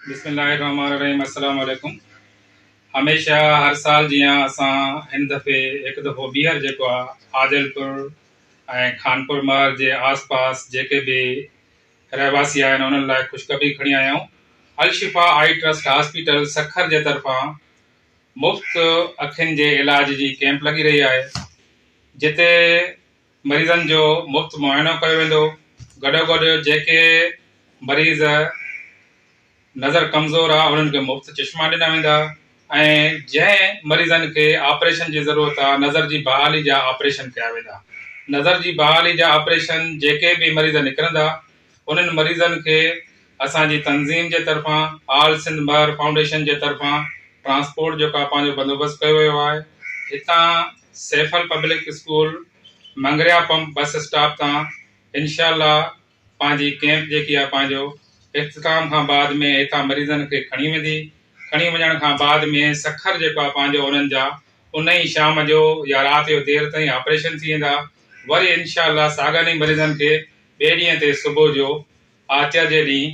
बिस्मिल्लाहिर्रहमानिर्रहीम। अस्सलाम वालेकुम। हमेशा हर साल जियां असां हिन दफ़े हिकु दफ़ो ॿीहर जेको आहे आदिलपुर ऐं खानपुर महर जे आसपास जेके बि रहवासी आहिनि उन्हनि लाइ ख़ुशख़बरी खणी आया आहियूं। अलशिफ़ा आई ट्रस्ट हॉस्पिटल सखर जे तरफ़ां मुफ़्त अखियुनि जे इलाज जी कैंप लॻी रही आहे, जिते मरीज़नि जो मुफ़्त मुआइनो कयो वेंदो। गॾोगॾु जेके मरीज़ नज़र कमज़ोर आहे उन्हनि खे मुफ़्त चश्मा ॾिना वेंदा ऐं जंहिं मरीज़नि खे ऑपरेशन जी ज़रूरत आहे नज़र जी बहाली जा ऑपरेशन कया वेंदा। नज़र जी बहाली जा ऑपरेशन जेके बि मरीज़ निकिरंदा उन्हनि मरीज़नि खे असांजी तंज़ीम जे तरफ़ां ऑल सिंध महर फाउंडेशन जे तरफ़ां ट्रांसपोर्ट जेको आहे पंहिंजो बंदोबस्तु कयो वियो आहे। हितां Saifal public school Mangria pump bus stop तां इंशाअल्लाह पंहिंजी कैंप जेकी आहे पंहिंजो इख़्तिताम खां बाद में हितां मरीज़नि खे खणी वेंदी। खणी वञण खां बाद में सखर जेको आहे पंहिंजो उन्हनि जा उन ई शाम जो या राति जो देरि ताईं ऑपरेशन थी वेंदा। वरी इंशाअल्लाह साॻिए मरीज़नि खे ॿिए ॾींहं ते सुबुह जो आर्तवार जे ॾींहुं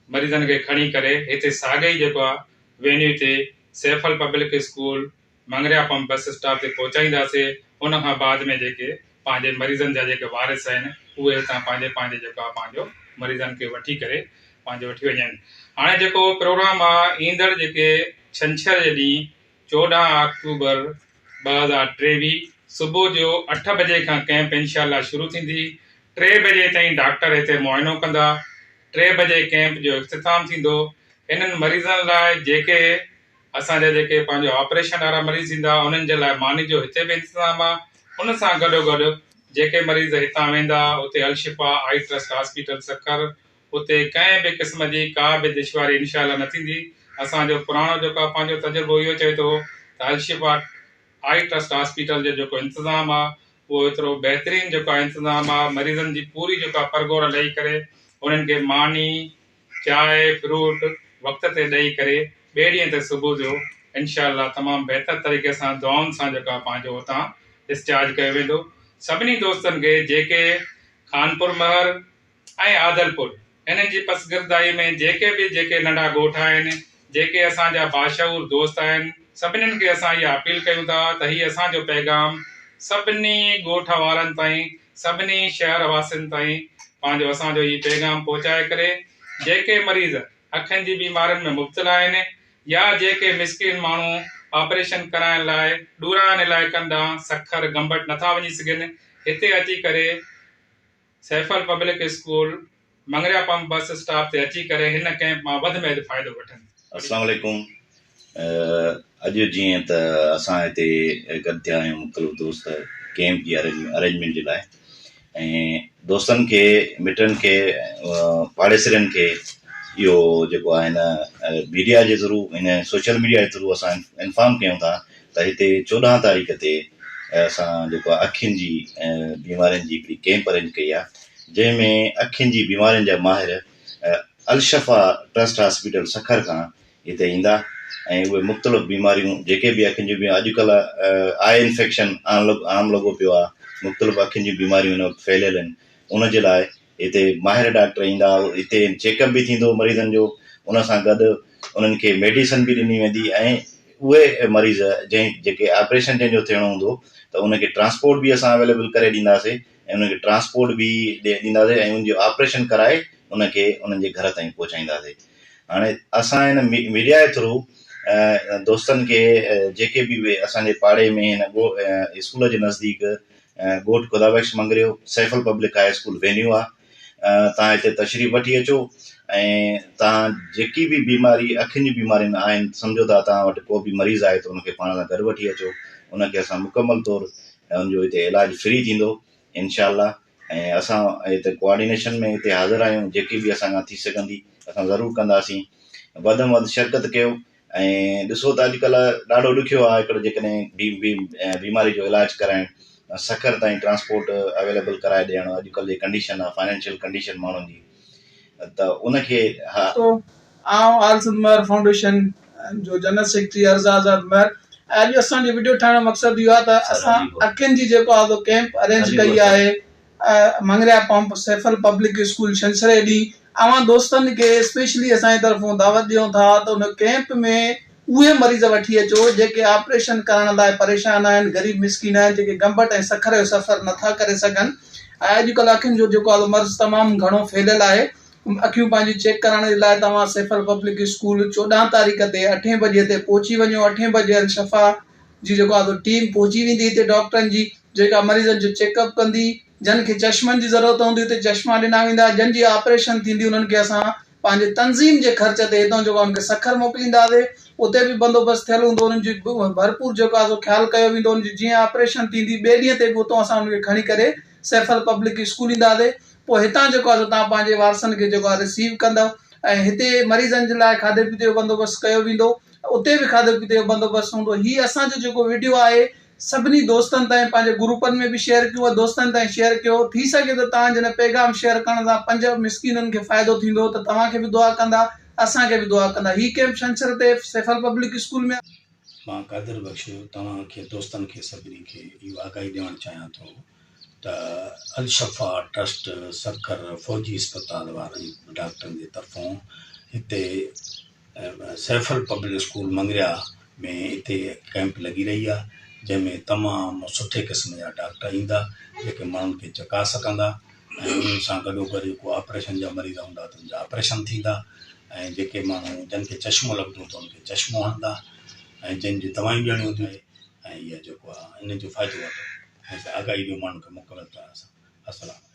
मरीज़नि खे खणी करे हिते साॻे ई जेको आहे वेन्यू ते Saifal public school Mangria pump bus stop ते पहुचाईंदासीं। उन खां बाद में जेके पंहिंजे मरीज़नि जा जेके वारिस आहिनि उहे हितां पंहिंजे पंहिंजे जेको आहे पंहिंजो मरीज़नि खे वठी करे पंहिंजो वठी वञनि। हाणे जेको प्रोग्राम आहे ईंदड़ जेके छंछर जे ॾींहुं 14 अक्टूबर 2023 सुबुह जो 8 बजे खां कैंप इंशाअल्लाह शुरू थींदी। 3 बजे ताईं डॉक्टर हिते मुआइनो कंदा। 3 बजे कैंप जो इख़्तिताम थींदो। इन्हनि मरीज़नि लाइ जेके असांजा जेके पंहिंजो ऑपरेशन वारा मरीज़ ईंदा उन्हनि जे लाइ मानी जो हिते बि इंतज़ाम आहे। उन सां गॾोगॾु जेके मरीज़ हितां वेंदा उते अलशिफ़ा आई ट्रस्ट हॉस्पिटल सखर उते कंहिं बि क़िस्म जी का बि दुश्वारी इंशाअल्लाह न थींदी। असांजो पुराणो जेको आहे पंहिंजो तजुर्बो इहो चए थो त अलशिफ़ा आई ट्रस्ट हॉस्पिटल जो जेको इंतज़ाम आहे उहो एतिरो बहितरीनु जेको आहे इंतज़ाम आहे। मरीज़नि जी पूरी जेका परगोर ॾेई करे उन्हनि खे मानी चांहि फ्रूट वक़्त ते ॾेई करे ॿिए ॾींहं ते सुबुह जो इंशाअल्लाह तमामु बहितर तरीक़े सां दुआउनि सां जेको आहे पंहिंजो हुतां डिस्चार्ज कयो वेंदो। सभिनी दोस्तनि खे जेके खानपुर महर ऐं आदलपुर इन्हनि जी पसगिरदाई में जेके बि जेके नंढा ॻोठ आहिनि जेके असांजा बाशऊर दोस्त आहिनि सभिनीनि खे असां इहा अपील कयूं था त हीअ असांजो पैगाम सभिनी ॻोठ वारनि ताईं सभिनी शहर वासियुनि ताईं पंहिंजो असांजो हीउ पैगाम पहुचाए करे जेके मरीज़ अखियुनि जी बीमारियुनि में मुब्तला आहिनि या जेके मिसकिन माण्हू ऑपरेशन कराइण लाइ ॾूरान इलाइक़नि ॾांहुं सखर गंबट नथा वञी सघनि हिते अची करे Saifal public school Mangria pump bus stop ते अची करे हिन कैंप मां वधि में वधि फ़ाइदो वठनि। अस्सलाम वालेकुम। अॼु जीअं त असां हिते गॾु थिया आहियूं मुख़्तलिफ़ दोस्त कैंप जी अरेंजमेंट जे लाइ ऐं दोस्तनि खे मिटनि खे पाड़ेसरनि खे इहो जेको आहे हिन मीडिया जे थ्रू हिन सोशल मीडिया जे थ्रू असां इंफॉर्म कयूं था त हिते 14 तारीख़ ते असां जेको आहे अखियुनि जी बीमारियुनि जी हिकिड़ी कैंप अरेंज कई आहे जंहिंमें अखियुनि जी बीमारियुनि जा माहिर अलशफ़ा ट्रस्ट हॉस्पिटल सखर खां हिते ईंदा ऐं उहे मुख़्तलिफ़ बीमारियूं जेके बि अखियुनि जूं अॼुकल्ह आई इन्फेक्शन आम लॻो पियो आहे, मुख़्तलिफ़ अखियुनि जूं बीमारियूं हिन वक़्तु फैलियल आहिनि। उनजे लाइ हिते माहिर डॉक्टर ईंदा, हिते चेकअप बि थींदो मरीज़नि जो, उन सां गॾु उन्हनि खे मेडिसिन बि ॾिनी वेंदी ऐं उहे मरीज़ जेके ऑपरेशन जंहिंजो थियणो हूंदो त उनखे ट्रांसपोर्ट बि असां अवेलेबल करे ॾींदासीं ऐं उनखे ट्रांसपोर्ट बि ॾींदासीं ऐं उनजो ऑपरेशन कराए उनखे उन्हनि जे घर ताईं पहुचाईंदासीं। हाणे असां हिन मीडिया जे थ्रू दोस्तनि खे जेके बि असांजे पाड़े में हिन स्कूल जे नज़दीक ॻोठ ख़ुदाबख्श Mangrio सैफल public high school venue आहे, तव्हां हिते तशरीफ़ वठी अचो ऐं तव्हां जेकी बि बीमारी अखियुनि जी बीमारियूं आहिनि सम्झो था तव्हां वटि को बि मरीज़ आहे त उनखे पाण सां गॾु वठी अचो, उनखे असां मुकमल तौरु उनजो हिते इलाजु फ्री थींदो इंशाअल्लाह। ऐं असां हिते कोऑर्डिनेशन में हिते हाज़िर आहियूं, जेकी बि असां खां थी सघंदी असां ज़रूरु कंदासीं। वधि में वधि शिरकत कयो ऐं ॾिसो त अॼुकल्ह ॾाढो ॾुखियो आहे हिकिड़ो जेकॾहिं बीमारी जो इलाजु कराइणु सखर ताईं ट्रांसपोर्ट अवेलेबल कराए ॾियणु अॼुकल्ह जी कंडीशन आहे फाइनेंशियल कंडीशन माण्हुनि जी, त उनखे ऑल सिंध महर फाउंडेशन जो जनरल सेक्रेटरी आज़ाद महर। अॼु असांजो वीडियो ठाहिण जो मक़सदु इहो आहे त असां अखियुनि जी जेको आहे कैंप अरेंज कई आहे मंगरिया पंप सैफल पब्लिक स्कूल छंछरु ॾींहुं अवां दोस्तनि खे स्पेशली असांजी तरफ़ूं दावत ॾियूं था त उन कैंप में उहे मरीज़ वठी अचो जेके ऑपरेशन करण लाइ परेशान आहिनि, ग़रीब मिसकीन आहिनि, जेके गंबट ऐं सखर जो सफ़र नथा करे सघनि। ऐं अॼुकल्ह अखियुनि जो जेको आहे मर्ज़ तमामु घणो फैलियल आहे। अखियूं पंहिंजी चेक करण जे लाइ तव्हां सैफल पब्लिक स्कूल 14 तारीख़ ते 8 बजे ते पहुची वञो। 8 बजे अल-शफ़ा जी जेको आहे टीम पहुची वेंदी हिते डॉक्टरनि जी, जेका मरीज़नि जो चेकअप कंदी। जन खे चश्मनि जी ज़रूरत हूंदी हुते चश्मा ॾिना वेंदा। जन जी ऑपरेशन थींदी उन्हनि खे असां पंहिंजे तंज़ीम जे ख़र्च ते हितां जेको उनखे सखर मोकिलींदासीं। उते बि बंदोबस्तु थियल हूंदो, उन्हनि जी भरपूर जेको आहे ख़्यालु कयो वेंदो। उनजी जीअं ऑपरेशन थींदी ॿिए ॾींहं ते बि उतां असां उनखे खणी करे सैफल पब्लिक स्कूल ईंदासीं। पोइ हितां जेको आहे तव्हां पंहिंजे वारसनि खे जेको आहे रिसीव कंदव। ऐं हिते मरीज़नि जे लाइ खाधे पीते जो बंदोबस्तु कयो वेंदो, उते बि खाधे पीते जो बंदोबस्तु हूंदो। हीअ असांजो जेको वीडियो आहे सभिनी दोस्तनि ताईं, पंहिंजे ग्रुपनि में बि शेयर कयो, दोस्तनि ताईं शेयर कयो। थी सघे त तव्हां जिन पैगाम शेयर करण सां 5 मिसकीननि खे फ़ाइदो थींदो त तव्हांखे बि दुआ कंदा, असांखे बि दुआ कंदा। हीअ कैंप छंछर ते सैफल पब्लिक स्कूल में। मां कादिर बख्श तव्हांखे दोस्तनि खे सभिनी खे इहो आगाही ॾियणु चाहियां थो त अल-शफ़ा ट्रस्ट सखर फ़ौजी अस्पताल वारनि डॉक्टरनि जे तरफ़ां हिते सैफल पब्लिक स्कूल मंगरिया में हिते कैंप लॻी रही आहे, जंहिंमें तमामु सुठे क़िस्म जा डॉक्टर ईंदा जेके माण्हुनि खे चकास कंदा। ऐं उन्हनि सां गॾोगॾु को ऑपरेशन जा मरीज़ हूंदा त उनजा ऑपरेशन थींदा। ऐं जेके माण्हू जिन खे चश्मो लॻंदो त उनखे चश्मो हणंदा। ऐं जिन जी दवायूं ॾियणी हूंदी ऐं इहा जेको आहे इन जो फ़ाइदो वठो। ऐं आगाही ॾियो माण्हुनि खे मोकिलनि था असां। अस्सलाम।